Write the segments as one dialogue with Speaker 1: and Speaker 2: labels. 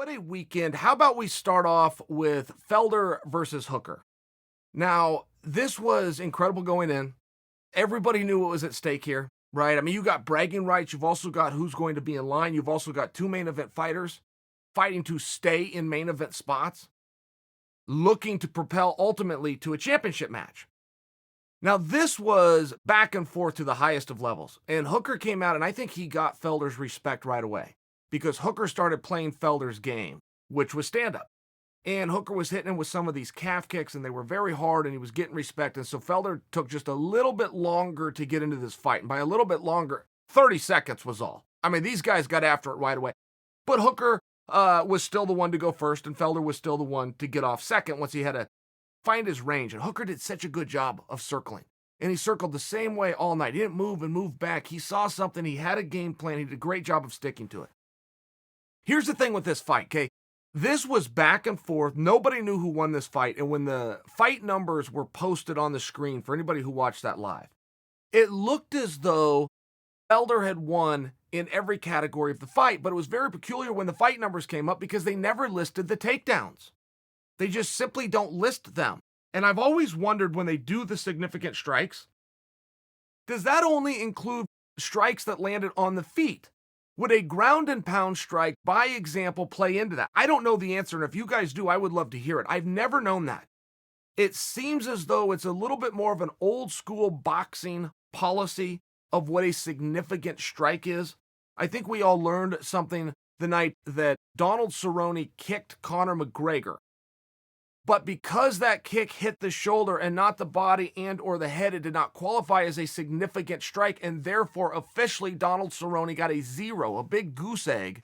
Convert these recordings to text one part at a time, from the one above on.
Speaker 1: What a weekend. How about we start off with Felder versus Hooker? Now, this was incredible going in. Everybody knew what was at stake here, right? I mean, you got bragging rights. You've also got who's going to be in line. You've also got two main event fighters fighting to stay in main event spots, looking to propel ultimately to a championship match. Now, this was back and forth to the highest of levels. And Hooker came out, and I think he got Felder's respect right away because Hooker started playing Felder's game, which was stand-up. And Hooker was hitting him with some of these calf kicks, and they were very hard, and he was getting respect. And so Felder took just a little bit longer to get into this fight. And by a little bit longer, 30 seconds was all. I mean, these guys got after it right away. But Hooker was still the one to go first, and Felder was still the one to get off second once he had to find his range. And Hooker did such a good job of circling. And he circled the same way all night. He didn't move and move back. He saw something. He had a game plan. He did a great job of sticking to it. Here's the thing with this fight, okay? This was back and forth. Nobody knew who won this fight. And when the fight numbers were posted on the screen for anybody who watched that live, it looked as though Felder had won in every category of the fight. But it was very peculiar when the fight numbers came up because they never listed the takedowns. They just simply don't list them. And I've always wondered when they do the significant strikes, does that only include strikes that landed on the feet? Would a ground and pound strike, by example, play into that? I don't know the answer, and if you guys do, I would love to hear it. I've never known that. It seems as though it's a little bit more of an old school boxing policy of what a significant strike is. I think we all learned something the night that Donald Cerrone kicked Conor McGregor. But because that kick hit the shoulder and not the body and or the head, it did not qualify as a significant strike, and therefore officially Donald Cerrone got a 0, a big goose egg,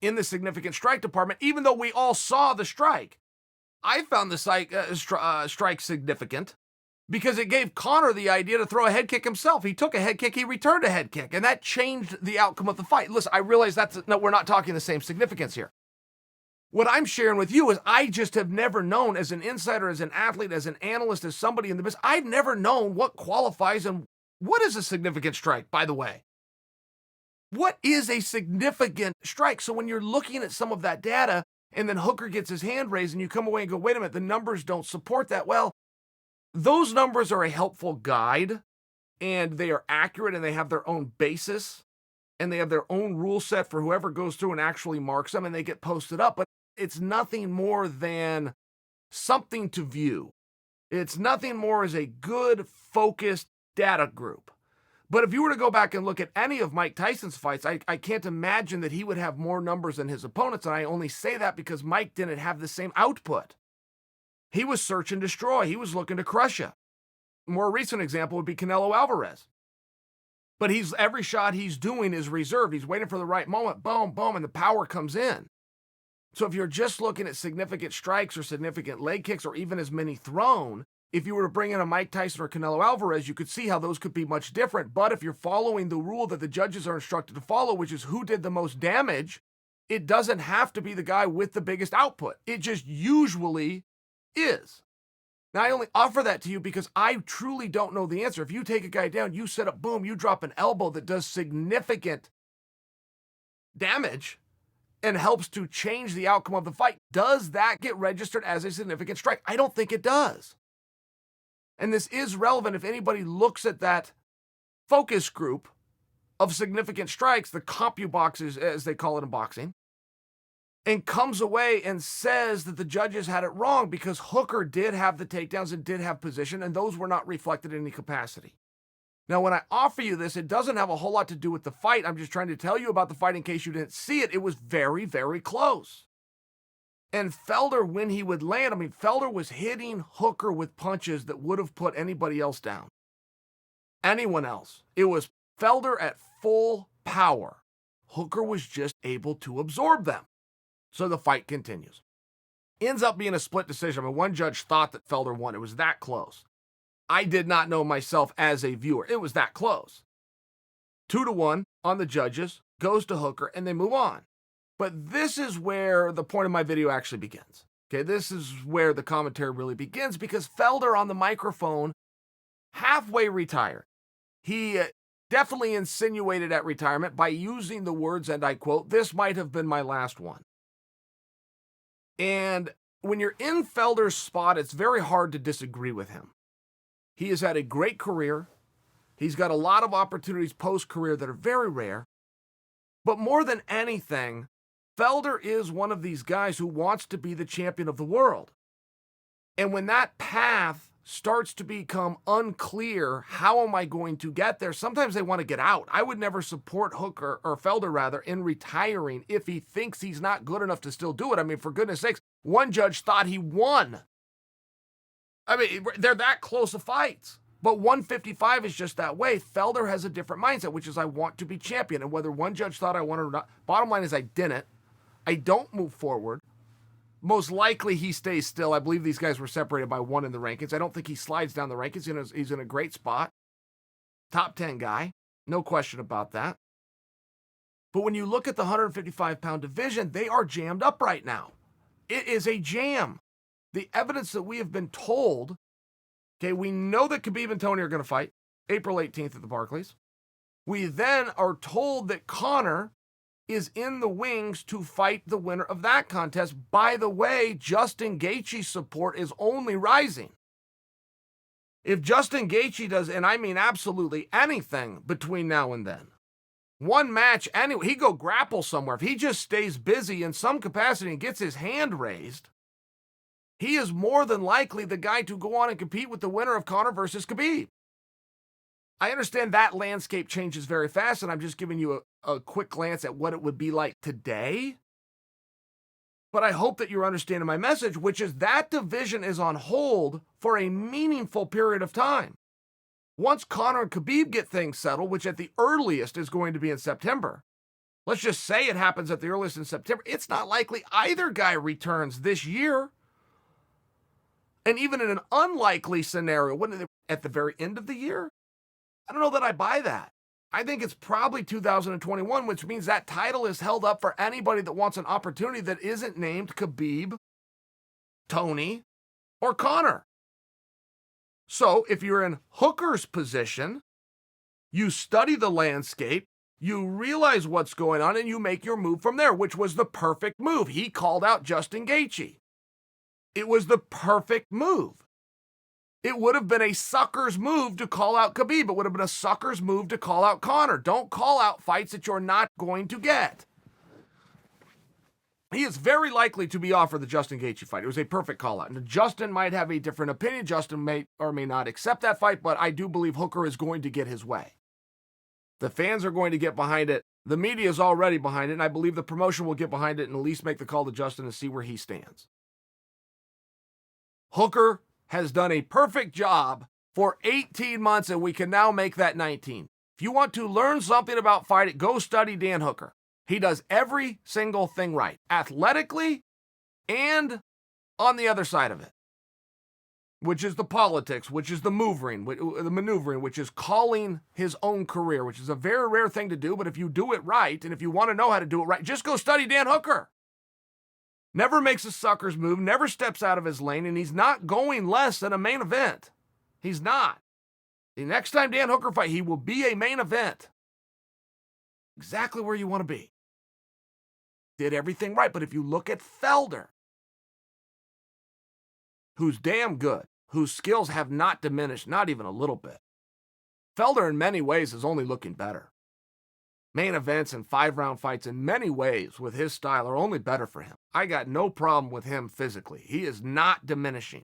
Speaker 1: in the significant strike department, even though we all saw the strike. I found the strike significant because it gave Conor the idea to throw a head kick himself. He took a head kick, he returned a head kick, and that changed the outcome of the fight. Listen, I realize we're not talking the same significance here. What I'm sharing with you is I just have never known, as an insider, as an athlete, as an analyst, as somebody in the business, I've never known what qualifies and what is a significant strike, by the way. What is a significant strike? So when you're looking at some of that data and then Hooker gets his hand raised and you come away and go, wait a minute, the numbers don't support that. Well, those numbers are a helpful guide and they are accurate and they have their own basis and they have their own rule set for whoever goes through and actually marks them and they get posted up. But it's nothing more than something to view. It's nothing more as a good, focused data group. But if you were to go back and look at any of Mike Tyson's fights, I can't imagine that he would have more numbers than his opponents. And I only say that because Mike didn't have the same output. He was search and destroy. He was looking to crush you. A more recent example would be Canelo Alvarez. But every shot he's doing is reserved. He's waiting for the right moment, boom, boom, and the power comes in. So if you're just looking at significant strikes or significant leg kicks or even as many thrown, if you were to bring in a Mike Tyson or Canelo Alvarez, you could see how those could be much different. But if you're following the rule that the judges are instructed to follow, which is who did the most damage, it doesn't have to be the guy with the biggest output. It just usually is. Now, I only offer that to you because I truly don't know the answer. If you take a guy down, you set up, boom, you drop an elbow that does significant damage and helps to change the outcome of the fight, does that get registered as a significant strike? I don't think it does. And this is relevant if anybody looks at that focus group of significant strikes, the CompuBox, as they call it in boxing, and comes away and says that the judges had it wrong because Hooker did have the takedowns and did have position, and those were not reflected in any capacity. Now, when I offer you this, it doesn't have a whole lot to do with the fight. I'm just trying to tell you about the fight in case you didn't see it. It was very, very close. And Felder, when he would land, Felder was hitting Hooker with punches that would have put anybody else down. Anyone else. It was Felder at full power. Hooker was just able to absorb them. So the fight continues. Ends up being a split decision. One judge thought that Felder won. It was that close. I did not know myself as a viewer. It was that close. 2-1 on the judges, goes to Hooker, and they move on. But this is where the point of my video actually begins. Okay, this is where the commentary really begins because Felder on the microphone halfway retired. He definitely insinuated at retirement by using the words, and I quote, "This might have been my last one." And when you're in Felder's spot, it's very hard to disagree with him. He has had a great career. He's got a lot of opportunities post-career that are very rare. But more than anything, Felder is one of these guys who wants to be the champion of the world. And when that path starts to become unclear, how am I going to get there? Sometimes they want to get out. I would never support Hooker, or Felder rather, in retiring if he thinks he's not good enough to still do it. I mean, for goodness sakes, one judge thought he won. I mean, they're that close of fights. But 155 is just that way. Felder has a different mindset, which is I want to be champion. And whether one judge thought I won or not, bottom line is I didn't. I don't move forward. Most likely he stays still. I believe these guys were separated by one in the rankings. I don't think he slides down the rankings. He's in a great spot. Top 10 guy. No question about that. But when you look at the 155-pound division, they are jammed up right now. It is a jam. The evidence that we have been told, okay, we know that Khabib and Tony are going to fight April 18th at the Barclays. We then are told that Conor is in the wings to fight the winner of that contest. By the way, Justin Gaethje's support is only rising. If Justin Gaethje does, and I mean absolutely anything between now and then, one match anyway, he go grapple somewhere. If he just stays busy in some capacity and gets his hand raised, he is more than likely the guy to go on and compete with the winner of Conor versus Khabib. I understand that landscape changes very fast, and I'm just giving you a quick glance at what it would be like today. But I hope that you're understanding my message, which is that division is on hold for a meaningful period of time. Once Conor and Khabib get things settled, which at the earliest is going to be in September, let's just say it happens at the earliest in September, it's not likely either guy returns this year. And even in an unlikely scenario, wouldn't it at the very end of the year? I don't know that I buy that. I think it's probably 2021, which means that title is held up for anybody that wants an opportunity that isn't named Khabib, Tony, or Conor. So if you're in Hooker's position, you study the landscape, you realize what's going on, and you make your move from there, which was the perfect move. He called out Justin Gaethje. It was the perfect move. It would have been a sucker's move to call out Khabib. It would have been a sucker's move to call out Conor. Don't call out fights that you're not going to get. He is very likely to be offered the Justin Gaethje fight. It was a perfect call out. And Justin might have a different opinion. Justin may or may not accept that fight, but I do believe Hooker is going to get his way. The fans are going to get behind it. The media is already behind it, and I believe the promotion will get behind it and at least make the call to Justin and see where he stands. Hooker has done a perfect job for 18 months, and we can now make that 19. If you want to learn something about fighting, go study Dan Hooker. He does every single thing right, athletically and on the other side of it, which is the politics, which is the maneuvering, which is calling his own career, which is a very rare thing to do, but if you do it right, and if you want to know how to do it right, just go study Dan Hooker. Never makes a sucker's move, never steps out of his lane, and he's not going less than a main event. He's not. The next time Dan Hooker fight, he will be a main event. Exactly where you want to be. Did everything right, but if you look at Felder, who's damn good, whose skills have not diminished, not even a little bit, Felder in many ways is only looking better. Main events and 5-round fights in many ways with his style are only better for him. I got no problem with him physically. He is not diminishing.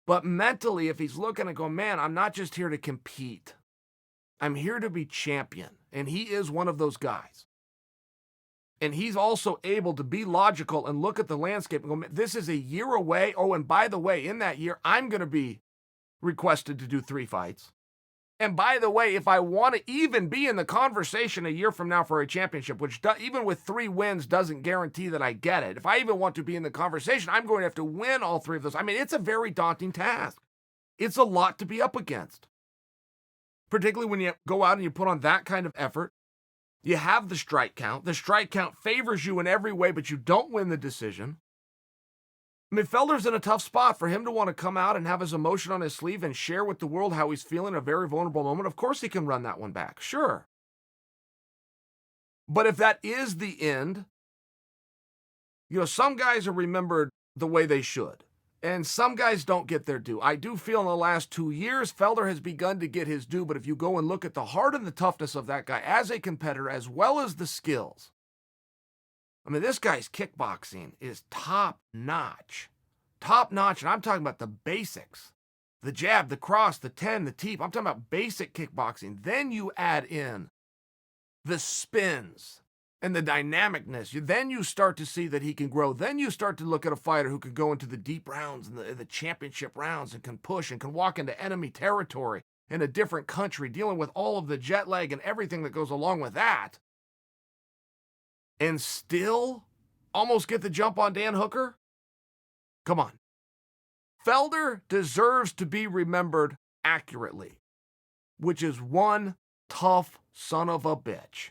Speaker 1: But mentally, if he's looking and going, man, I'm not just here to compete. I'm here to be champion. And he is one of those guys. And he's also able to be logical and look at the landscape and go, man, this is a year away. Oh, and by the way, in that year, I'm going to be requested to do 3 fights. And by the way, if I want to even be in the conversation a year from now for a championship, which even with 3 wins doesn't guarantee that I get it. If I even want to be in the conversation, I'm going to have to win all 3 of those. I mean, it's a very daunting task. It's a lot to be up against. Particularly when you go out and you put on that kind of effort. You have the strike count. The strike count favors you in every way, but you don't win the decision. I mean, Felder's in a tough spot. For him to want to come out and have his emotion on his sleeve and share with the world how he's feeling in a very vulnerable moment, of course he can run that one back, sure. But if that is the end, Some guys are remembered the way they should, and some guys don't get their due. I do feel in the last 2 years, Felder has begun to get his due, but if you go and look at the heart and the toughness of that guy as a competitor, as well as the skills, I mean, this guy's kickboxing is top notch. Top notch, and I'm talking about the basics. The jab, the cross, the 10, the teep. I'm talking about basic kickboxing. Then you add in the spins and the dynamicness. Then you start to see that he can grow. Then you start to look at a fighter who can go into the deep rounds and the championship rounds and can push and can walk into enemy territory in a different country, dealing with all of the jet lag and everything that goes along with that, and still almost get the jump on Dan Hooker? Come on. Felder deserves to be remembered accurately, which is one tough son of a bitch.